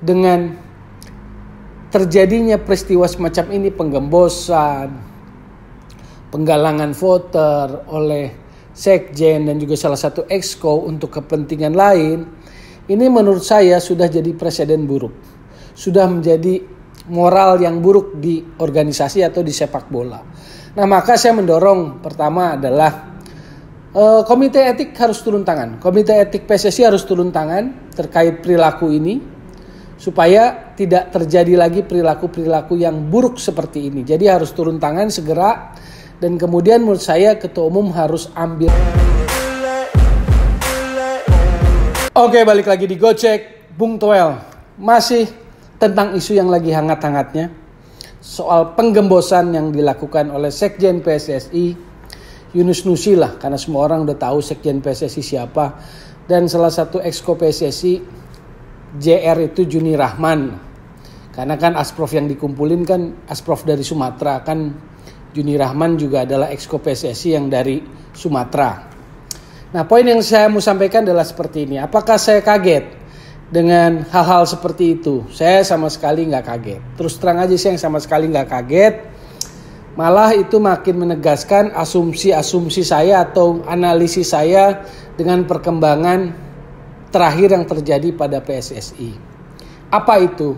dengan terjadinya peristiwa semacam ini, penggembosan, penggalangan voter oleh sekjen dan juga salah satu exco untuk kepentingan lain, ini menurut saya sudah jadi presiden buruk. Sudah menjadi moral yang buruk di organisasi atau di sepak bola. Nah, maka saya mendorong pertama adalah komite etik harus turun tangan. Komite etik PSSI harus turun tangan terkait perilaku ini supaya tidak terjadi lagi perilaku-perilaku yang buruk seperti ini. Jadi harus turun tangan segera, dan kemudian menurut saya ketua umum harus ambil. Oke, balik lagi di Gocek, Bung Toel. Masih tentang isu yang lagi hangat-hangatnya, soal penggembosan yang dilakukan oleh Sekjen PSSI Yunus Nusi lah, karena semua orang udah tahu Sekjen PSSI siapa, dan salah satu exco PSSI JR itu Juni Rahman, karena kan asprof yang dikumpulin kan asprof dari Sumatera, kan Juni Rahman juga adalah exco PSSI yang dari Sumatera. Nah, poin yang saya mau sampaikan adalah seperti ini. Apakah saya kaget dengan hal-hal seperti itu? Saya sama sekali nggak kaget. Terus terang aja saya yang sama sekali nggak kaget. Malah itu makin menegaskan asumsi-asumsi saya atau analisis saya dengan perkembangan terakhir yang terjadi pada PSSI. Apa itu?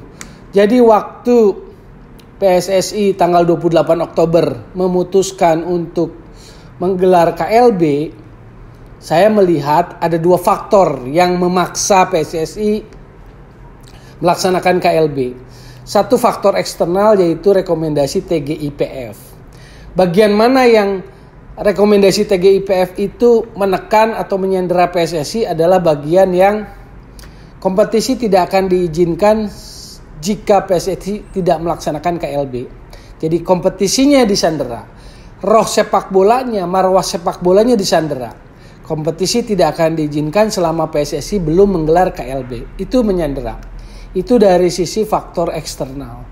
Jadi waktu PSSI tanggal 28 Oktober memutuskan untuk menggelar KLB, saya melihat ada dua faktor yang memaksa PSSI melaksanakan KLB. Satu faktor eksternal, yaitu rekomendasi TGIPF. Bagian mana yang rekomendasi TGIPF itu menekan atau menyandera PSSI adalah bagian yang kompetisi tidak akan diizinkan jika PSSI tidak melaksanakan KLB. Jadi kompetisinya disandera. Roh sepak bolanya, marwah sepak bolanya disandera. Kompetisi tidak akan diizinkan selama PSSI belum menggelar KLB. Itu menyandera. Itu dari sisi faktor eksternal.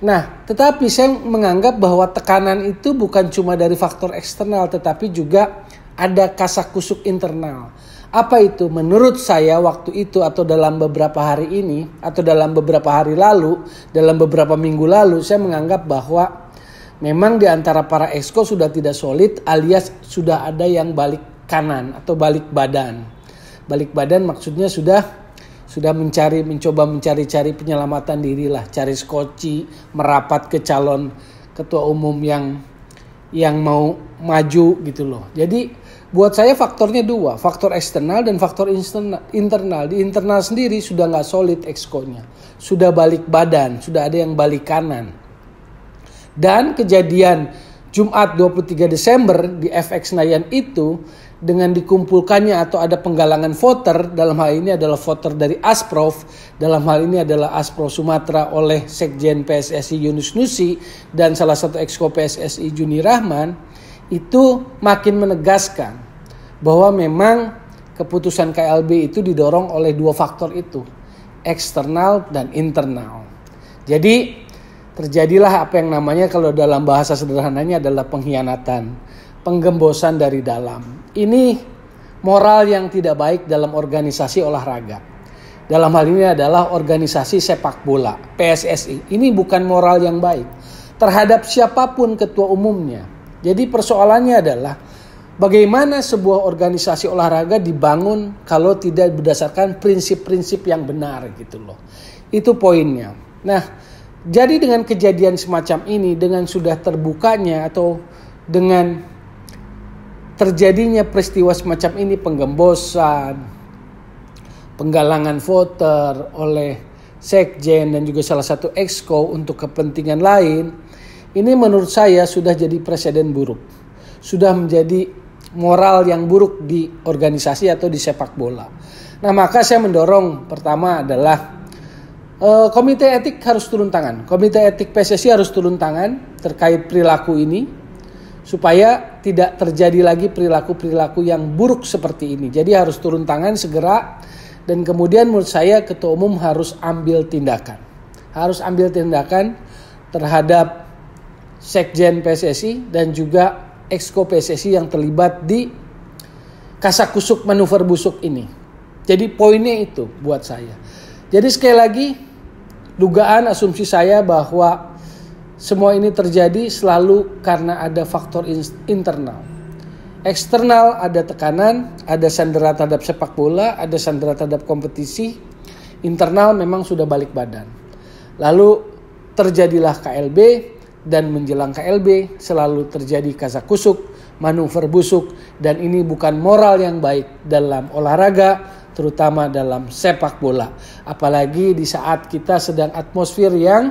Nah, tetapi saya menganggap bahwa tekanan itu bukan cuma dari faktor eksternal, tetapi juga ada kasakusuk internal. Apa itu? Menurut saya waktu itu atau dalam beberapa hari ini, atau dalam beberapa hari lalu, dalam beberapa minggu lalu, saya menganggap bahwa memang di antara para exco sudah tidak solid, alias sudah ada yang balik kanan atau balik badan. Balik badan maksudnya sudah mencoba mencari-cari penyelamatan diri lah, cari skoci, merapat ke calon ketua umum yang mau maju gitu loh. Jadi buat saya faktornya dua, faktor eksternal dan faktor internal. Di internal sendiri sudah nggak solid exco-nya, sudah balik badan, sudah ada yang balik kanan. Dan kejadian Jumat 23 Desember di FX Senayan itu, dengan dikumpulkannya atau ada penggalangan voter, dalam hal ini adalah voter dari Asprof, dalam hal ini adalah Asprof Sumatera oleh Sekjen PSSI Yunus Nusi dan salah satu exco PSSI Juni Rahman, itu makin menegaskan bahwa memang keputusan KLB itu didorong oleh dua faktor itu, eksternal dan internal. Jadi terjadilah apa yang namanya kalau dalam bahasa sederhananya adalah pengkhianatan, penggembosan dari dalam. Ini moral yang tidak baik dalam organisasi olahraga. Dalam hal ini adalah organisasi sepak bola, PSSI. Ini bukan moral yang baik terhadap siapapun ketua umumnya. Jadi persoalannya adalah bagaimana sebuah organisasi olahraga dibangun kalau tidak berdasarkan prinsip-prinsip yang benar gitu loh. Itu poinnya. Nah, jadi dengan kejadian semacam ini, dengan sudah terbukanya atau dengan terjadinya peristiwa semacam ini, penggembosan, penggalangan voter oleh sekjen dan juga salah satu exco untuk kepentingan lain, ini menurut saya sudah jadi presiden buruk. Sudah menjadi moral yang buruk di organisasi atau di sepak bola. Nah, maka saya mendorong pertama adalah komite etik harus turun tangan. Komite etik PSSI harus turun tangan terkait perilaku ini, supaya tidak terjadi lagi perilaku-perilaku yang buruk seperti ini. Jadi harus turun tangan segera, dan kemudian menurut saya ketua umum harus ambil tindakan. Harus ambil tindakan terhadap sekjen PSSI dan juga exco PSSI yang terlibat di kasakusuk manuver busuk ini. Jadi poinnya itu buat saya. Jadi sekali lagi, Dugaan asumsi saya bahwa semua ini terjadi selalu karena ada faktor internal. Eksternal ada tekanan, ada sandera terhadap sepak bola, ada sandera terhadap kompetisi. Internal memang sudah balik badan. Lalu terjadilah KLB, dan menjelang KLB selalu terjadi kasakusuk, manuver busuk, dan ini bukan moral yang baik dalam olahraga, terutama dalam sepak bola. Apalagi di saat kita sedang atmosfer yang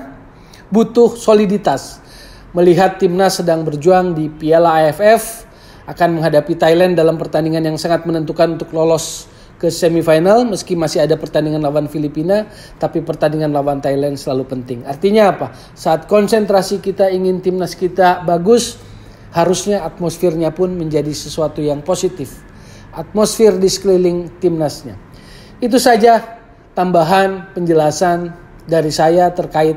butuh soliditas. Melihat timnas sedang berjuang di Piala AFF, akan menghadapi Thailand dalam pertandingan yang sangat menentukan untuk lolos ke semifinal. Meski masih ada pertandingan lawan Filipina, tapi pertandingan lawan Thailand selalu penting. Artinya apa? Saat konsentrasi kita ingin timnas kita bagus, harusnya atmosfernya pun menjadi sesuatu yang positif. Atmosfer di sekeliling timnasnya. Itu saja tambahan penjelasan dari saya terkait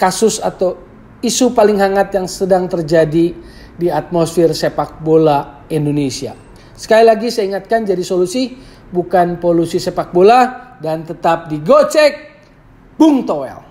kasus atau isu paling hangat yang sedang terjadi di atmosfer sepak bola Indonesia. Sekali lagi saya ingatkan, jadi solusi bukan polusi sepak bola, dan tetap digocek Bung Toel.